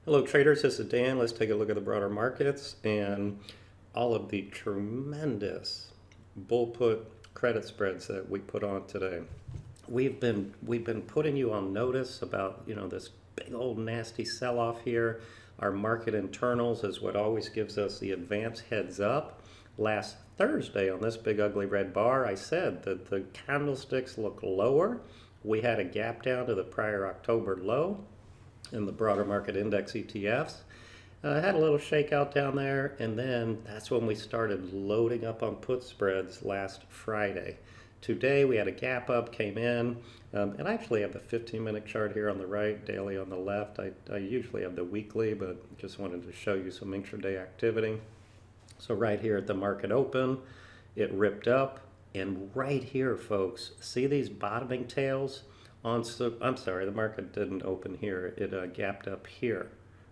Hello traders, this is Dan. Let's take a look at the broader markets and all of the tremendous bull put credit spreads that we put on today. We've been putting you on notice about, this big old nasty sell-off here. Our market internals is what always gives us the advance heads up. Last Thursday on this big ugly red bar, I said that the candlesticks look lower. We had a gap down to the prior October low in the broader market index ETFs. Had a little shakeout down there, and then that's when we started loading up on put spreads last Friday. Today we had a gap up, came in, and I actually have the 15-minute chart here on the right, daily on the left. I usually have the weekly, but just wanted to show you some intraday activity. So right here at the market open, it ripped up, and right here, folks, see these bottoming tails? I'm sorry, the market didn't open here. It gapped up here.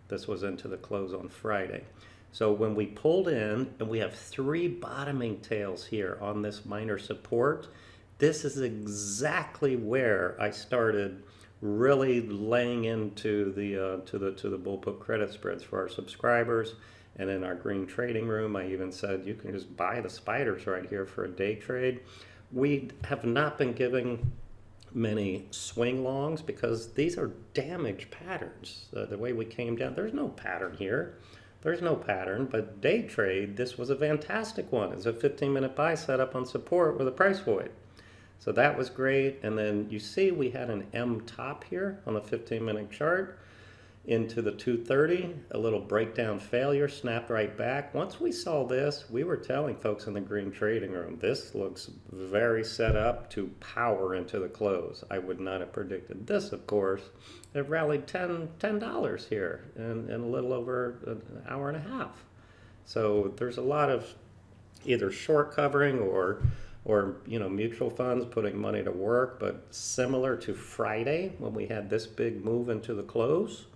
This was into the close on Friday. So when we pulled in, and we have three bottoming tails here on this minor support, this is exactly where I started really laying into the bull put credit spreads for our subscribers. And in our green trading room, I even said you can just buy the spiders right here for a day trade. We have not been giving many swing longs because these are damaged patterns. The way we came down, there's no pattern here. There's no pattern, but day trade, this was a fantastic one. It's a 15-minute buy set up on support with a price void. So that was great. And then you see we had an M top here on the 15-minute chart into the 230, a little breakdown failure, snapped right back. Once we saw this, we were telling folks in the green trading room, this looks very set up to power into the close. I would not have predicted this, of course. It rallied $10 here in a little over an hour and a half. So there's a lot of either short covering or mutual funds putting money to work, but similar to Friday when we had this big move into the close.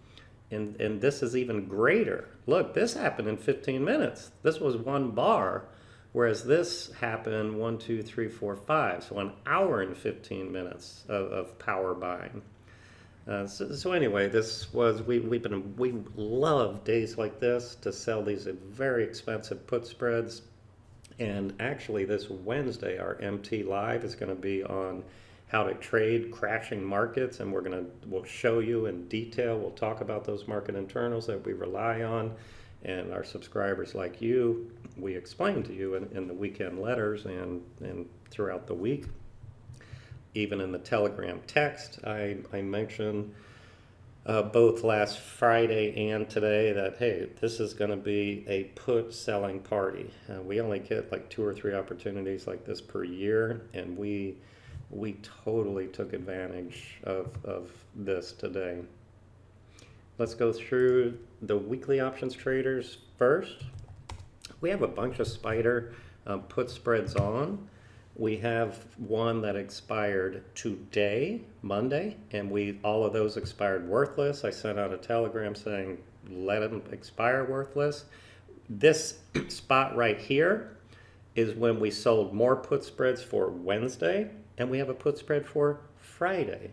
And this is even greater. Look, this happened in 15 minutes. This was one bar, whereas this happened 1, 2, 3, 4, 5. So an hour and 15 minutes of power buying. So anyway, this was we love days like this to sell these at very expensive put spreads. And actually, this Wednesday, our MT Live is going to be on how to trade crashing markets, and we'll show you in detail. We'll talk about those market internals that we rely on, and our subscribers like you, we explain to you in the weekend letters and throughout the week. Even in the Telegram text, I mentioned both last Friday and today that, hey, this is going to be a put selling party. We only get like 2 or 3 opportunities like this per year, and we totally took advantage of this today. Let's go through the weekly options traders first. We have a bunch of spider put spreads on. We have one that expired today, Monday, and all of those expired worthless. I sent out a telegram saying, let them expire worthless. This spot right here is when we sold more put spreads for Wednesday, and we have a put spread for Friday.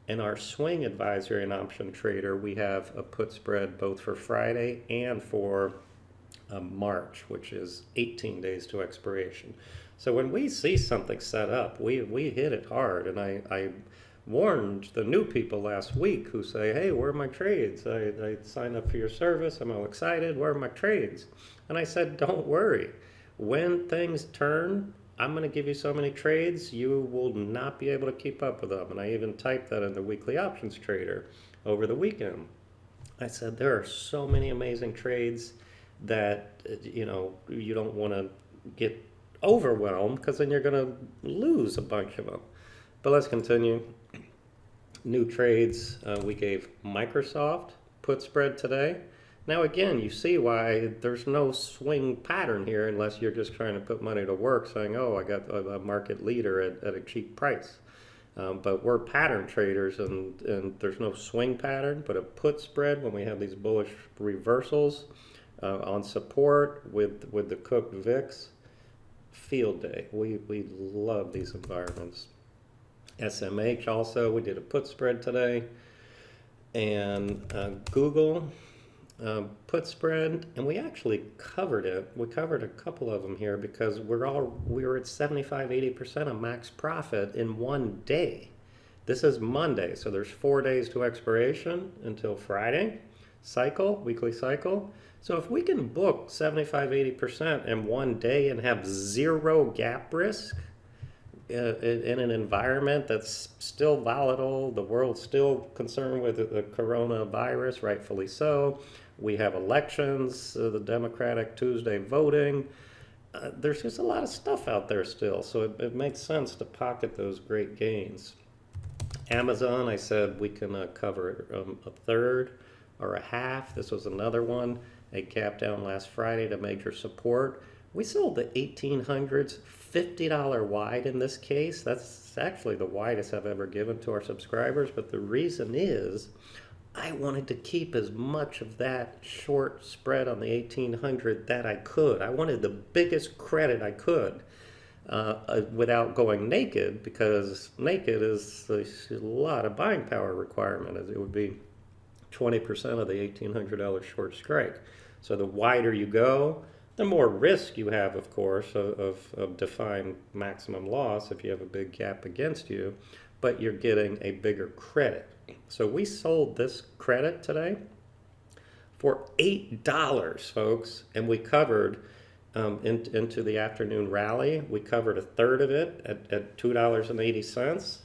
In our swing advisory and option trader, we have a put spread both for Friday and for March, which is 18 days to expiration. So when we see something set up, we hit it hard. And I warned the new people last week who say, hey, where are my trades? I signed up for your service. I'm all excited. Where are my trades? And I said, don't worry. When things turn, I'm going to give you so many trades, you will not be able to keep up with them. And I even typed that in the weekly options trader over the weekend. I said, there are so many amazing trades that, you don't want to get overwhelmed because then you're going to lose a bunch of them. But let's continue. New trades, we gave Microsoft put spread today. Now again, you see why there's no swing pattern here unless you're just trying to put money to work saying, oh, I got a market leader at a cheap price. But we're pattern traders, and there's no swing pattern, but a put spread when we have these bullish reversals on support with the cooked VIX. Field day. We love these environments. SMH also, we did a put spread today. And Google, put spread, and we actually covered it. We covered a couple of them here because we were at 75-80% of max profit in one day. This is Monday, so there's 4 days to expiration until Friday. Weekly cycle. So if we can book 75-80% in one day and have zero gap risk in an environment that's still volatile, the world's still concerned with the coronavirus, rightfully so. We have elections, the Democratic Tuesday voting. There's just a lot of stuff out there still, so it makes sense to pocket those great gains. Amazon, I said we can cover a third or a half. This was another one, a gap down last Friday to major support. We sold the 1800s $50 wide in this case. That's actually the widest I've ever given to our subscribers, but the reason is I wanted to keep as much of that short spread on the 1800 that I could. I wanted the biggest credit I could without going naked, because naked is a lot of buying power requirement. It would be 20% of the $1,800 short strike. So the wider you go, the more risk you have, of course, of defying maximum loss if you have a big gap against you, but you're getting a bigger credit. So we sold this credit today for $8, folks, and we covered into the afternoon rally. We covered a third of it at $2.80,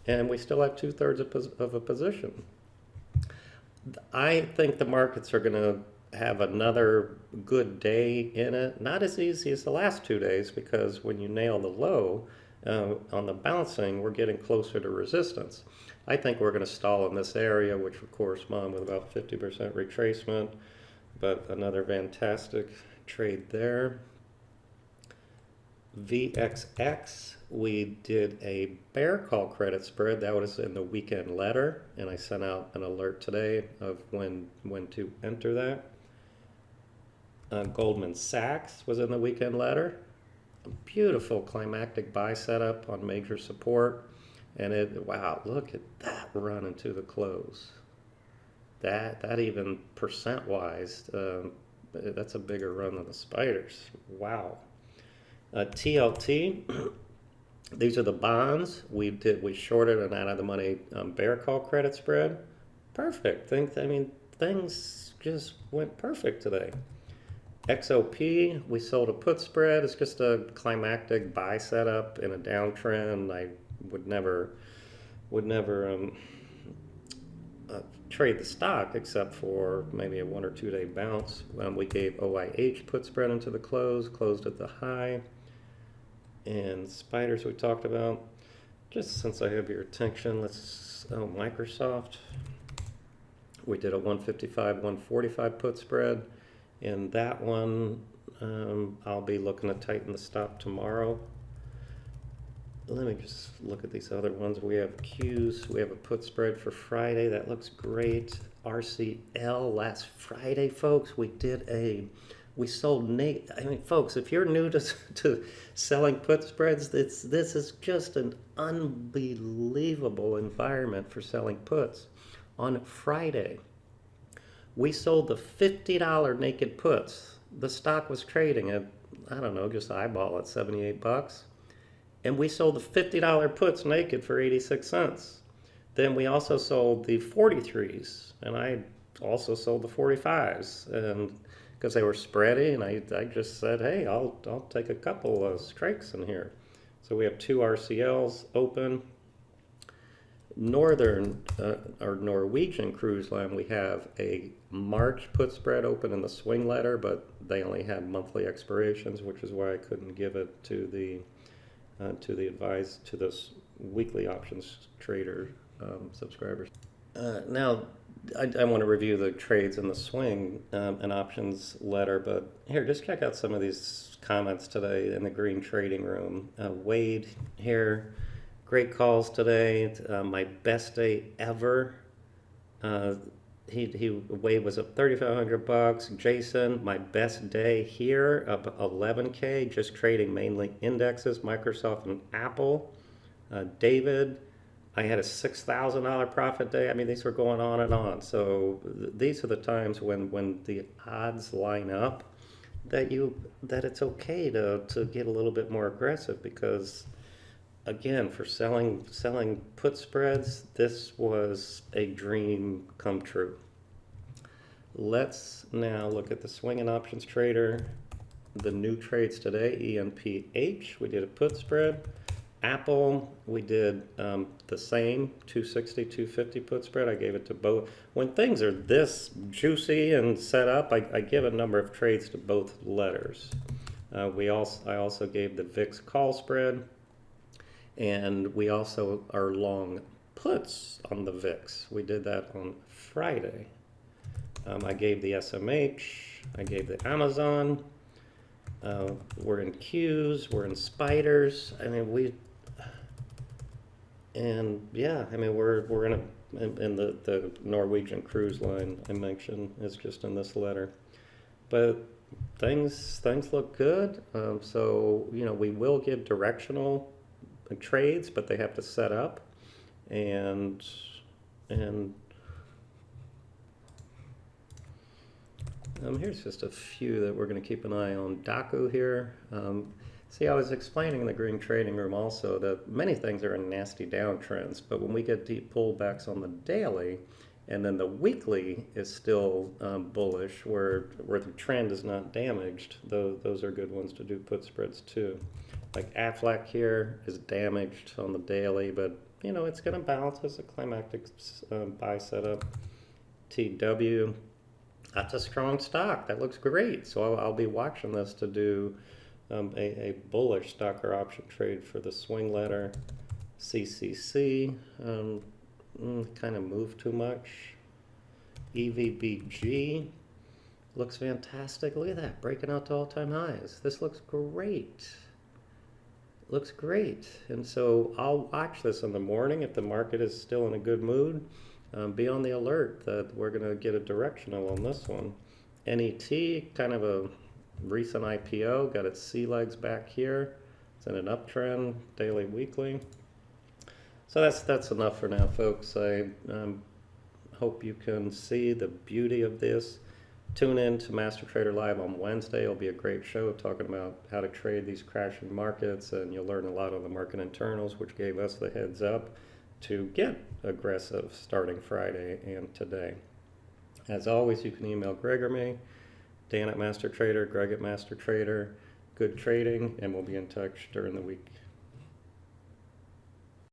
and we still have 2/3 of a position. I think the markets are going to have another good day in it. Not as easy as the last 2 days, because when you nail the low on the bouncing, we're getting closer to resistance. I think we're going to stall in this area, which would correspond with about 50% retracement, but another fantastic trade there. VXX, we did a bear call credit spread. That was in the weekend letter, and I sent out an alert today of when to enter that. Goldman Sachs was in the weekend letter. A beautiful climactic buy setup on major support, and wow, look at that run into the close. That even percent-wise, that's a bigger run than the spiders. Wow. TLT, these are the bonds. We shorted an out of the money bear call credit spread. Perfect. Things just went perfect today. XOP, we sold a put spread. It's just a climactic buy setup in a downtrend. I would never trade the stock except for maybe a 1 or 2 day bounce. We gave OIH put spread into the closed at the high. And spiders we talked about. Just since I have your attention, Microsoft. We did a 155, 145 put spread. And that one, I'll be looking to tighten the stop tomorrow. Let me just look at these other ones. We have Qs. We have a put spread for Friday. That looks great. RCL last Friday, folks. We sold folks, if you're new to selling put spreads, this is just an unbelievable environment for selling puts. On Friday, we sold the $50 naked puts. The stock was trading at, I don't know, just eyeball at 78 bucks. And we sold the $50 puts naked for 86 cents. Then we also sold the 43s, and I also sold the 45s, and because they were spready, and I just said, hey, I'll take a couple of strikes in here. So we have 2 RCLs open. Northern or Norwegian Cruise Line, we have a March put spread open in the swing letter, but they only had monthly expirations, which is why I couldn't give it to the this weekly options trader subscribers. Now, I want to review the trades in the swing and options letter, but here, just check out some of these comments today in the green trading room. Wade here, great calls today. My best day ever. Wade was up 3,500 bucks. Jason, my best day here, up 11K, just trading mainly indexes, Microsoft and Apple. David, I had a $6,000 profit day. I mean, these were going on and on. So these are the times when the odds line up that it's okay to get a little bit more aggressive, because again, for selling put spreads, this was a dream come true. Let's now look at the swing and options trader. The new trades today, EMPH, we did a put spread. Apple, we did the same 260, 250 put spread. I gave it to both. When things are this juicy and set up, I give a number of trades to both letters. I also gave the VIX call spread, and we also are long puts on the VIX. We did that on Friday. I gave the SMH, I gave the Amazon. We're in Qs, we're in spiders. I mean, we're in the Norwegian cruise line I mentioned is just in this letter. But things look good. So, we will give directional trades, but they have to set up. And here's just a few that we're going to keep an eye on. Daku here. See, I was explaining in the green trading room also that many things are in nasty downtrends, but when we get deep pullbacks on the daily, and then the weekly is still bullish, where the trend is not damaged, those are good ones to do put spreads too. Like Aflac here is damaged on the daily, but it's going to bounce as a climactic buy setup. TW. That's a strong stock. That looks great. So I'll be watching this to do a bullish stock or option trade for the swing letter. CCC kind of moved too much. EVBG looks fantastic. Look at that, breaking out to all-time highs. This looks great. Looks great. And so I'll watch this in the morning if the market is still in a good mood. Be on the alert that we're going to get a directional on this one. NET, kind of a recent IPO, got its sea legs back here. It's in an uptrend, daily, weekly. So that's enough for now, folks. I hope you can see the beauty of this. Tune in to Master Trader Live on Wednesday. It'll be a great show talking about how to trade these crashing markets, and you'll learn a lot of the market internals, which gave us the heads up to get aggressive starting Friday and today. As always, you can email Greg or me, Dan at Master Trader, Greg at Master Trader. Good trading, and we'll be in touch during the week.